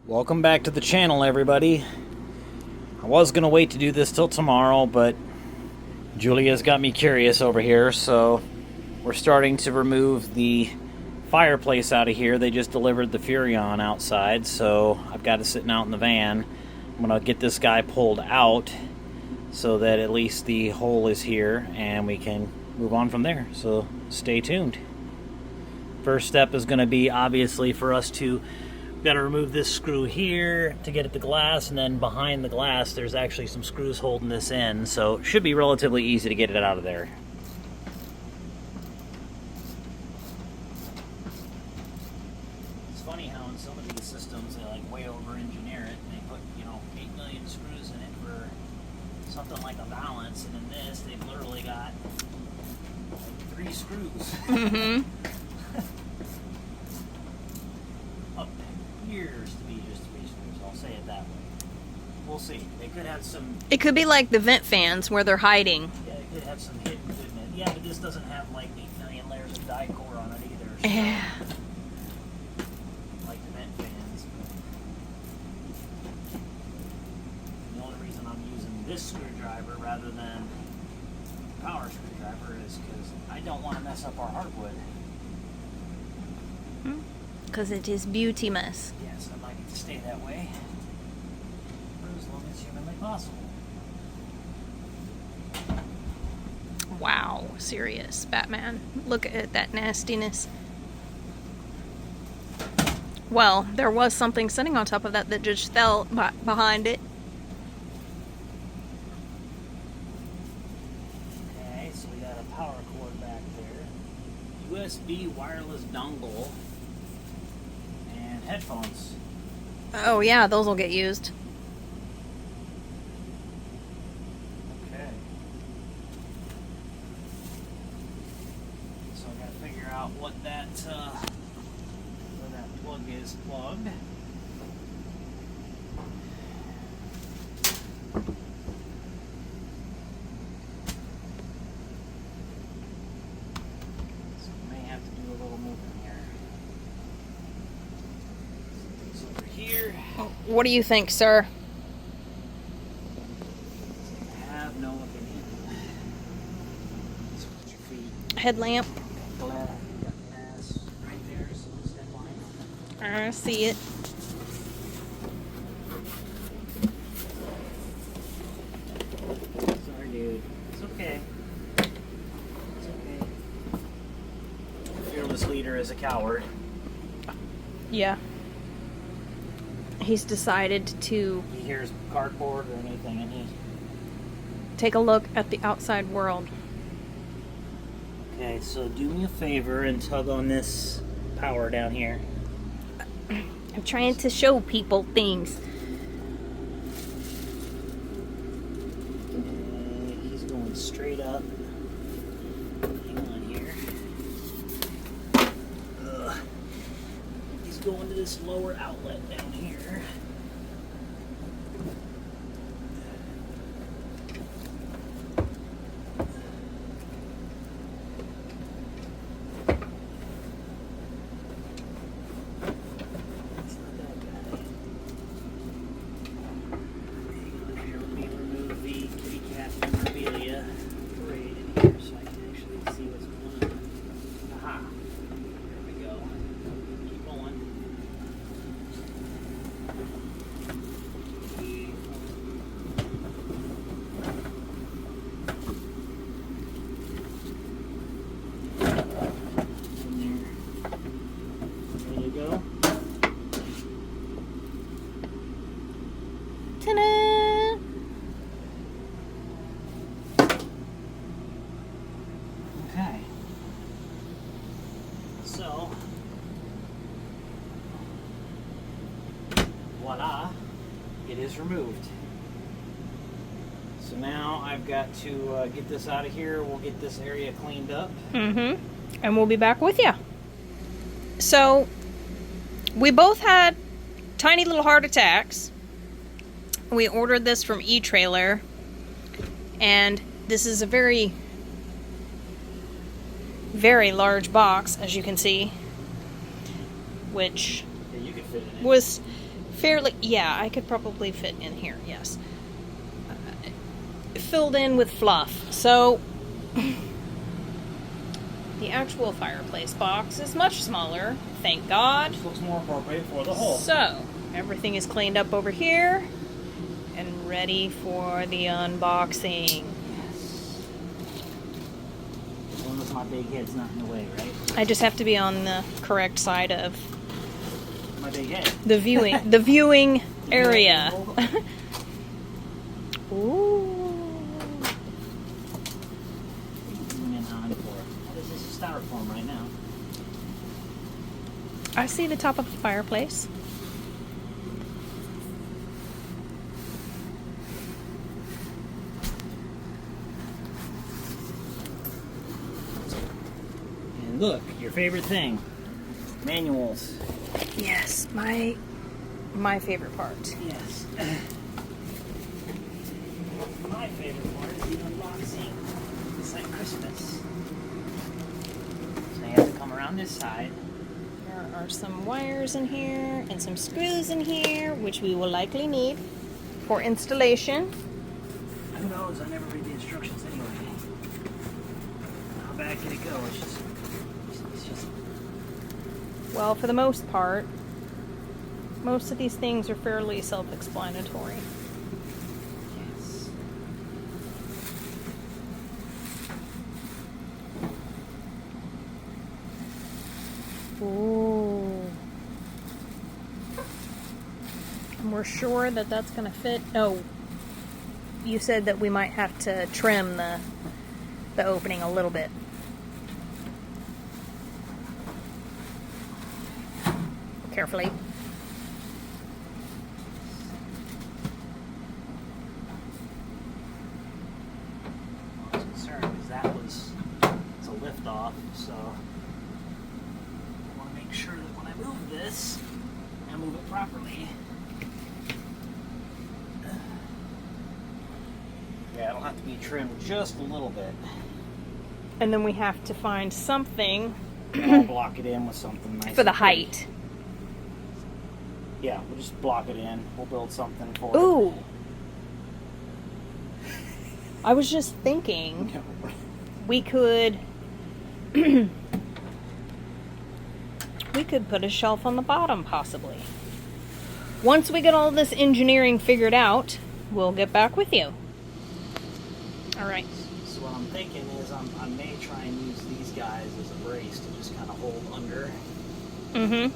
Welcome back to the channel, everybody. I was gonna wait to do this till tomorrow, but Julia's got me curious over here, so we're starting to remove the fireplace out of here. They just delivered the Furrion outside, so I've got it sitting out in the van. I'm gonna get this guy pulled out so that at least the hole is here and we can move on from there, so stay tuned. First step is gonna be obviously for us to got to remove this screw here to get at the glass, and then behind the glass there's actually some screws holding this in, so it should be relatively easy to get it out of there. It's funny how in some of these systems they like way over engineer it and they put, 8 million screws in it for something like a balance, and in this they've literally got like 3 screws. Mm-hmm. Appears to be just 3 screws, I'll say it that way. We'll see. They could have some... It could be like the vent fans where they're hiding. Yeah, they could have some hidden goodness. Yeah, but this doesn't have like 8 million layers of die core on it either. So Yeah. like the vent fans. The only reason I'm using this screwdriver rather than a power screwdriver is because I don't want to mess up our hardwood. Because it is beauty mess. Yes, I'd like it to stay that way for as long as humanly possible. Wow, serious Batman. Look at that nastiness. Well, there was something sitting on top of that that just fell behind it. Okay, so we got a power cord back there. USB wireless dongle. Headphones. Oh yeah, those will get used. Okay. So I gotta figure out what that where that plug is plugged. So I may have to do a little movement here. Here. What do you think, sir? I have no opinion. So put your feet. Headlamp. Glass right there, so step on it. I see it. Sorry, dude. It's okay. It's okay. Fearless leader is a coward. Yeah. He's decided to He hears cardboard or anything, and he... take a look at the outside world. Okay, so do me a favor and tug on this power down here. I'm trying to show people things. Okay, he's going straight up. Hang on here. Ugh. He's going to this lower outlet down here. It's not that bad. Hang on here, let me remove the kitty cat memorabilia parade in here so I can actually see what's going on. Aha! There we go. Keep going. There you go. Ta-da! Okay. So, voila, it is removed. So now I've got to get this out of here. We'll get this area cleaned up. Mm-hmm. And we'll be back with you. So, we both had tiny little heart attacks. We ordered this from eTrailer, and this is a very, very large box, as you can see, which Yeah, you can fit in it. was fairly, yeah, I could probably fit in here, yes. Filled in with fluff. So, the actual fireplace box is much smaller, thank God. This looks more appropriate for the hole. So, everything is cleaned up over here and ready for the unboxing. Yes. As long as my big head's not in the way, right? I just have to be on the correct side of My big head. the viewing area. Ooh. Zoom in on for it. This is styrofoam right now. I see the top of the fireplace. And look, your favorite thing. Manuals. Yes, my favorite part. Yes. My favorite part is the unboxing. It's like Christmas. So you have to come around this side. There are some wires in here and some screws in here, which we will likely need for installation. Who knows? I never read the instructions anyway. How bad can it go? It's just Well, for the most part, most of these things are fairly self-explanatory. yes. Ooh. And we're sure that that's going to fit. Oh, you said that we might have to trim the opening a little bit. Carefully. I was concerned because it's a lift off, so I want to make sure that when I move this, I move it properly. Yeah, it'll have to be trimmed just a little bit. And then we have to find something I'll block it in with something nice for the and pretty. height. Yeah, we'll just block it in. We'll build something for Ooh. I was just thinking it. we could we could put a shelf on the bottom possibly. Once we get all this engineering figured out, we'll get back with you. All right. So what I'm thinking is I may try and use these guys as a brace to just kind of hold under. Mm-hmm.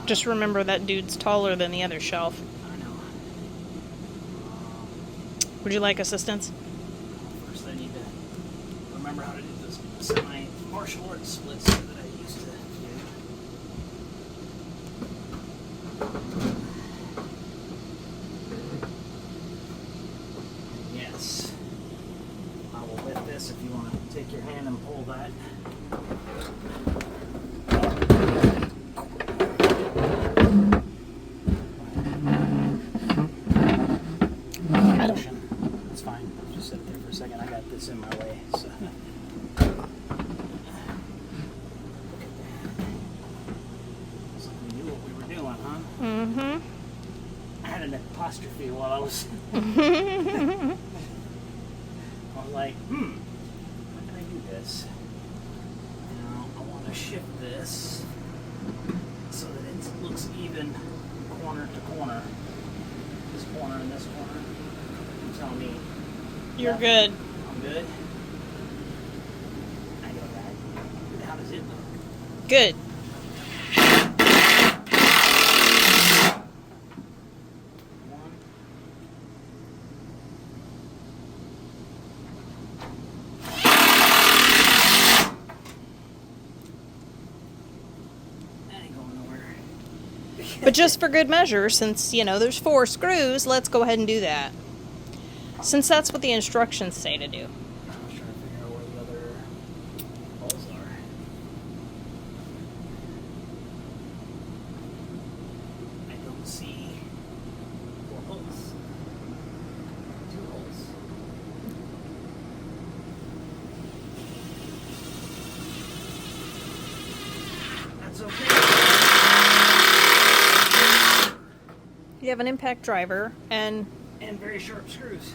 Just remember that dude's taller than the other shelf. I know. Would you like assistance? First I need to remember how to do this semi-martial arts splits that I used to do. Yes. I will lift this if you want to take your hand and pull that. That's fine. Just sit there for a second. I got this in my way. So. So we knew what we were doing, huh? Mm-hmm. I had an apostrophe while I was. I was like, how can I do this? Now I want to shift this so that it looks even corner to corner. This corner and this corner. You tell me. You're Yeah. good. I'm good. I know that. How does it look? Good. One. That ain't going nowhere. But just for good measure, since, there's 4 screws, let's go ahead and do that. Since that's what the instructions say to do. I was trying to figure out where the other holes are. I don't see 4 holes. 2 holes. That's okay. you have an impact driver, and very sharp screws.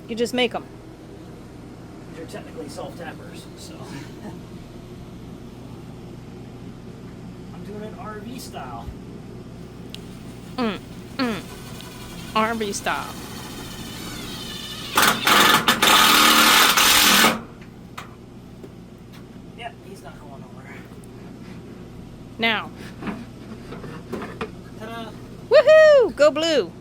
you just make them. These are technically self-tappers, so. I'm doing it RV style. RV style. Yep, he's not going over. Now. Ta-da! Woohoo! Go blue!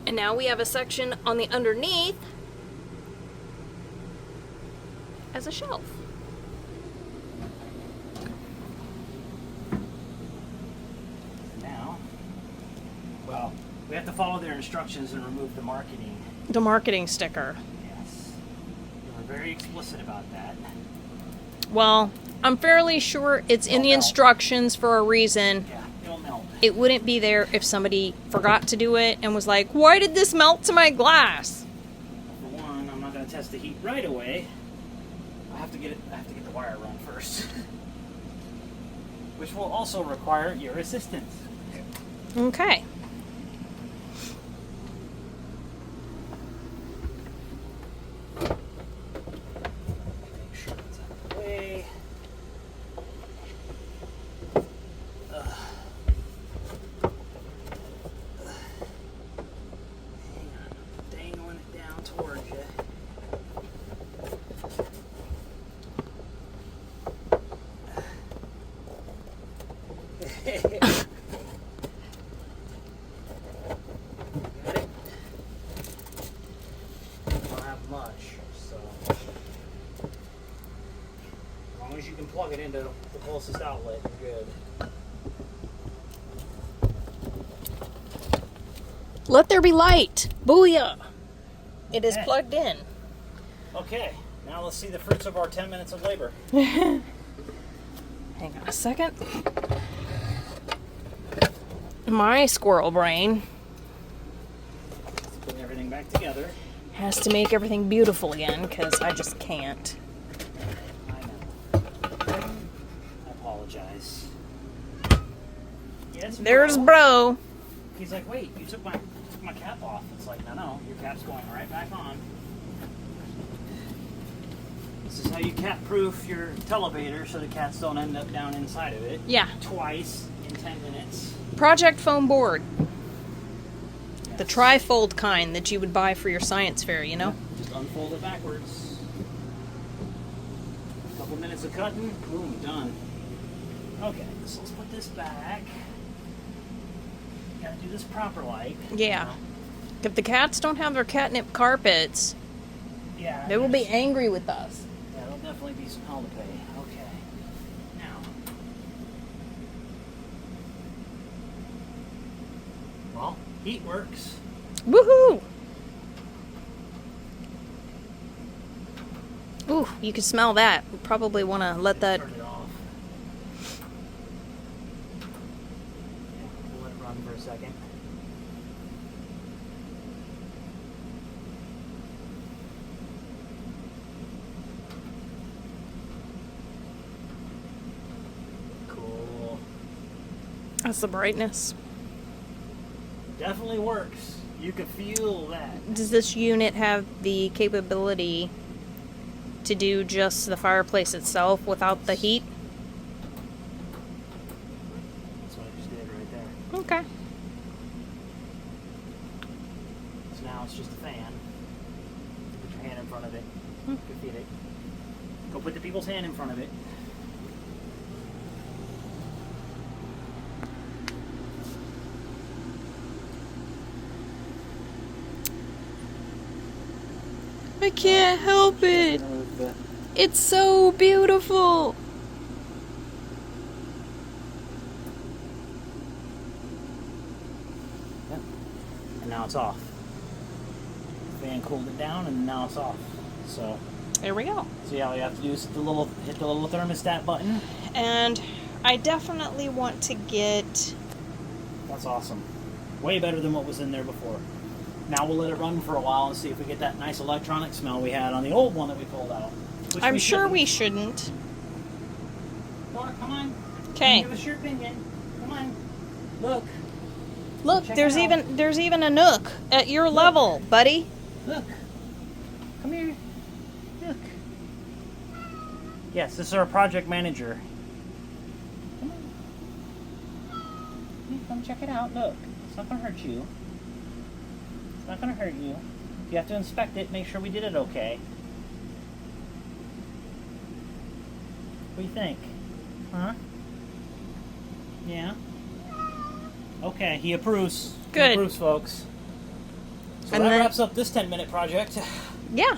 And now we have a section on the underneath as a shelf. Now, well, we have to follow their instructions and remove the marketing. The marketing sticker. Yes. They were very explicit about that. Well, I'm fairly sure it's in the instructions for a reason. Yeah, it'll melt. It wouldn't be there if somebody forgot to do it and was like, why did this melt to my glass? For one, I'm not going to test the heat right away. I have to get the wire run first. Which will also require your assistance. Okay. Make sure it's out of the way. Hang on, I'm dangling it down towards you. Got it? Don't have much, so as long as you can plug it into the closest outlet, you're good. Let there be light. Booyah. It is Okay. plugged in. Okay, now let's see the fruits of our 10 minutes of labor. Hang on a second. My squirrel brain Let's put everything back together. has to make everything beautiful again because I just can't. I know. I apologize. Yes, There's bro. bro. He's like, wait, you took my cap off. It's like, no, your cap's going right back on. This is how you cap-proof your televator so the cats don't end up down inside of it. Yeah. Twice in 10 minutes. Project foam board. Yes. The tri-fold kind that you would buy for your science fair, you know? Just unfold it backwards. A couple minutes of cutting, boom, done. Okay, so let's put this back. Gotta do this proper like. Yeah. If the cats don't have their catnip carpets, Yeah. they will be angry with us. Yeah, there'll definitely be some hell to pay. Okay. Now. Well, heat works. Woohoo! Ooh, you can smell that. We probably want to let that... Turn it off. Yeah, we'll let it run for a second. Cool. That's the brightness. Definitely works. You can feel that. Does this unit have the capability to do just the fireplace itself without the heat? That's what I just did right there. Okay. So now it's just a fan. Put your hand in front of it. You can feel it. Go put the people's hand in front of it. I can't help it. It's so beautiful. Yeah. And now it's off. Fan cooled it down and now it's off. So There we go. yeah, all you have to do is hit the little thermostat button. And I definitely want to get... That's awesome. Way better than what was in there before. Now we'll let it run for a while and see if we get that nice electronic smell we had on the old one that we pulled out. Which I'm sure shouldn't. we shouldn't. Laura, come on. Okay. Give us your opinion. Come on. Look. Look, Check there's it out. there's even a nook at your level, buddy. Look. Come here. Look. Yes, this is our project manager. Come on. Yeah, come check it out. Look. It's not going to hurt you. It's not going to hurt you. If you have to inspect it, make sure we did it okay. What do you think? Huh? Yeah? Okay, he approves. Good. He approves, folks. So And that then- wraps up this 10-minute project. Yeah,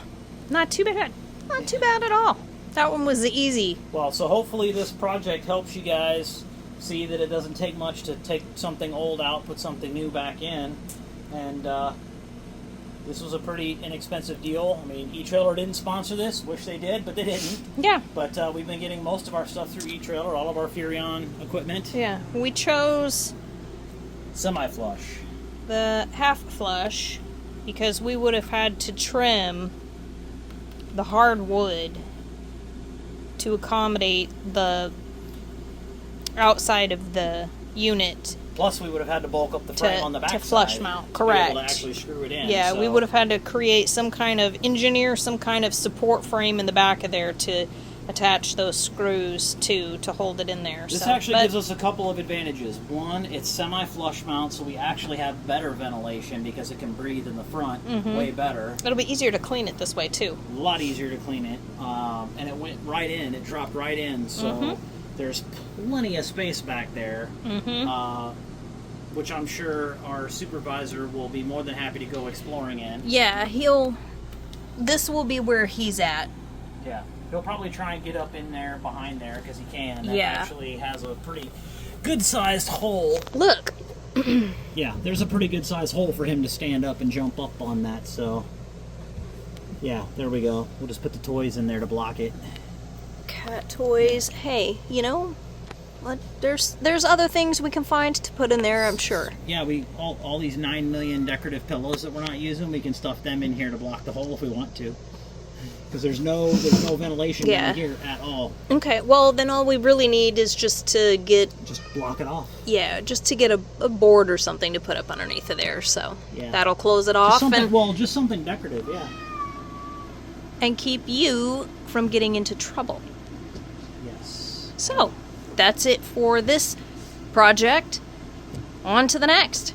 not too bad. Not too bad at all. That one was easy. Well, so hopefully this project helps you guys see that it doesn't take much to take something old out, put something new back in. And this was a pretty inexpensive deal. I mean, eTrailer didn't sponsor this. Wish they did, but they didn't. Yeah. But we've been getting most of our stuff through eTrailer, all of our Furion equipment. Yeah. We chose Semi-flush. the half flush because we would have had to trim the hardwood to accommodate the outside of the unit. Plus, we would have had to bulk up the frame on the back to flush mount, to be able to correct. actually screw it in. Yeah, we so- would have had to create some kind of some kind of support frame in the back of there to attach those screws to hold it in there. This so, actually but- gives us a couple of advantages. One, it's semi-flush mount, so we actually have better ventilation because it can breathe in the front way better. It'll be easier to clean it this way too. A lot easier to clean it. And it went right in. It dropped right in, so there's plenty of space back there. Which I'm sure our supervisor will be more than happy to go exploring in. Yeah, this will be where he's at. Yeah. He'll probably try and get up in there, behind there, because he can. That Yeah. actually has a pretty good-sized hole. Look. Yeah, there's a pretty good-sized hole for him to stand up and jump up on that, so... Yeah, there we go. We'll just put the toys in there to block it. Cat toys. Hey, there's other things we can find to put in there, I'm sure. Yeah, all these 9 million decorative pillows that we're not using, we can stuff them in here to block the hole if we want to. Because there's no ventilation Yeah. in here at all. Okay, well then all we really need is just to get Just block it off. a board or something to put up underneath of there, so Yeah. that'll close it off Just something decorative, yeah. and keep you from getting into trouble. Yes. So, that's it for this project. On to the next.